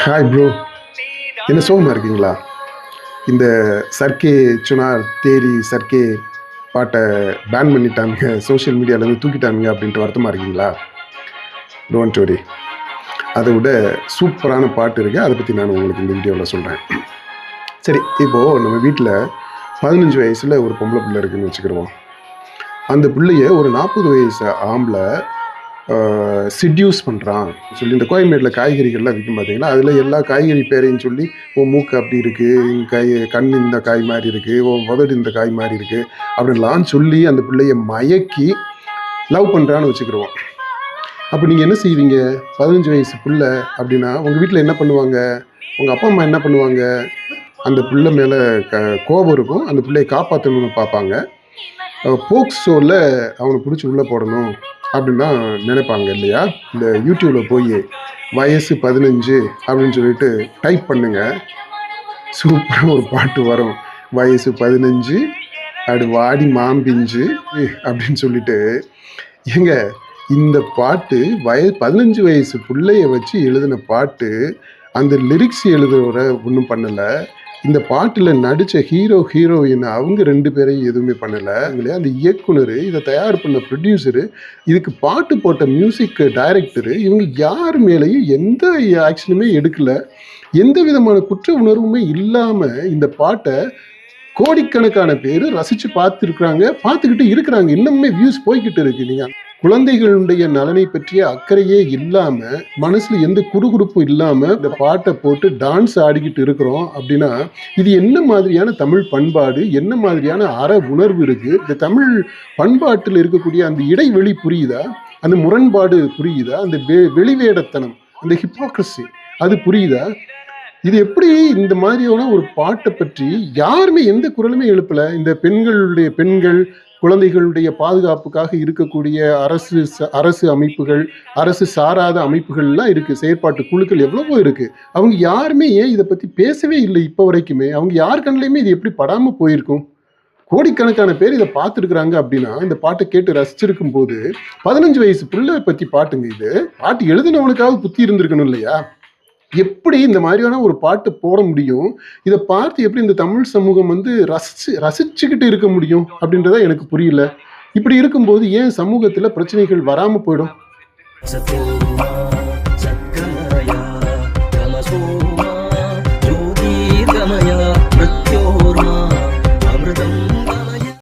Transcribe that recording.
Hi bro, என்ன சோகமாக இருக்கீங்களா? இந்த சர்க்கே சுனார் தேரி சர்க்கே பாட்டை பேன் பண்ணிட்டானுங்க, சோஷியல் மீடியாவிலேருந்து தூக்கிட்டானுங்க அப்படின்ட்டு வருத்தமாக இருக்கீங்களா? டோன்ட் வரி, அதை விட சூப்பரான பாட்டு இருக்குது, அதை பற்றி நான் உங்களுக்கு இந்த வீடியோவில் சொல்கிறேன். சரி, இப்போது நம்ம வீட்டில் 15 வயசில் ஒரு பொம்பளை பிள்ளை இருக்குதுன்னு வச்சுக்கிடுவோம். அந்த பிள்ளைய ஒரு 40 வயசு ஆம்பளை சிட்யூஸ் பண்ணுறான் சொல்லி இந்த கோயம்பேட்டில் காய்கறிகள்லாம் விற்கும் பார்த்தீங்களா, அதில் எல்லா காய்கறி பேரையும் சொல்லி உன் மூக்கு அப்படி இருக்குது, கண் இந்த காய் மாதிரி இருக்குது, உன் உதடு இந்த காய் மாதிரி இருக்குது அப்படின்லாம் சொல்லி அந்த பிள்ளைய மயக்கி லவ் பண்ணுறான்னு வச்சுக்கிடுவோம். அப்போ நீங்கள் என்ன செய்வீங்க? 15 வயசு பிள்ளை அப்படின்னா உங்கள் வீட்டில் என்ன பண்ணுவாங்க? உங்கள் அப்பா அம்மா என்ன பண்ணுவாங்க? அந்த பிள்ளை மேலே கோபம் இருக்கும், அந்த பிள்ளையை காப்பாற்றணும்னு பார்ப்பாங்க. போக்சோவில் அவனை பிடிச்சி உள்ளே போடணும் அப்படின்னு தான் நினைப்பாங்க இல்லையா? இந்த யூடியூப்பில் போய் வயசு 15 அப்படின்னு சொல்லிட்டு டைப் பண்ணுங்க, சூப்பராக ஒரு பாட்டு வரும். வயசு 15 அப்படி வாடி மாம்பிஞ்சு அப்படின்னு சொல்லிட்டு. ஏங்க, இந்த பாட்டு 15 வயசு பிள்ளைய வச்சு எழுதின பாட்டு. அந்த லிரிக்ஸ் எழுதுறவரை ஒன்றும் பண்ணலை. இந்த பாட்டில் நடித்த ஹீரோயின் அவங்க 2 பேரையும் எதுவுமே பண்ணலை. அந்த இயக்குனர், இதை தயார் பண்ண ப்ரொடியூசரு, இதுக்கு பாட்டு போட்ட மியூசிக் டைரக்டரு, இவங்க யார் மேலேயும் எந்த ஆக்ஷனுமே எடுக்கலை. எந்த விதமான குற்ற உணர்வுமே இல்லாமல் இந்த பாட்டை கோடிக்கணக்கான பேர் ரசித்து பார்த்துக்கிட்டு இருக்கிறாங்க. இன்னுமே வியூஸ் போய்கிட்டு இருக்கு. நீங்கள் குழந்தைகளுடைய நலனை பற்றிய அக்கறையே இல்லாம, மனசுல எந்த குறுகுறுப்பு இல்லாம இந்த பாட்டை போட்டு டான்ஸ் ஆடிக்கிட்டு இருக்கிறோம் அப்படின்னா, இது என்ன மாதிரியான தமிழ் பண்பாடு, என்ன மாதிரியான அற உணர்வு இருக்கு? இந்த தமிழ் பண்பாட்டில் இருக்கக்கூடிய அந்த இடைவெளி புரியுதா? அந்த முரண்பாடு புரியுதா? அந்த வெளிவேடத்தனம், அந்த ஹிப்போக்ரசி அது புரியுதா? இது எப்படி இந்த மாதிரியான ஒரு பாட்டை பற்றி யாருமே எந்த குரலுமே எழுப்பல? இந்த பெண்கள் குழந்தைகளுடைய பாதுகாப்புக்காக இருக்கக்கூடிய அரசு அமைப்புகள், அரசு சாராத அமைப்புகள்லாம் இருக்கு, செயற்பாட்டு குழுக்கள் எவ்வளவோ இருக்கு. அவங்க யாருமே ஏன் இதை பத்தி பேசவே இல்லை இப்போ வரைக்குமே? அவங்க யார் கண்ணிலையுமே இது எப்படி படாம போயிருக்கும்? கோடிக்கணக்கான பேர் இதை பார்த்துருக்குறாங்க அப்படின்னா, இந்த பாட்டை கேட்டு ரசிச்சிருக்கும் போது 15 வயசு பிள்ளை பத்தி பாட்டுங்க இது. பாட்டு எழுதினவனுக்காவது புத்தி இருந்திருக்கணும் இல்லையா? எப்படி இந்த மாதிரியான ஒரு பாட்டு போட முடியும்? இதை பார்த்து எப்படி இந்த தமிழ் சமூகம் ரசிச்சுக்கிட்டு இருக்க முடியும் அப்படின்றத எனக்கு புரியல. இப்படி இருக்கும்போது ஏன் சமூகத்துல பிரச்சனைகள் வராம போயிடும்?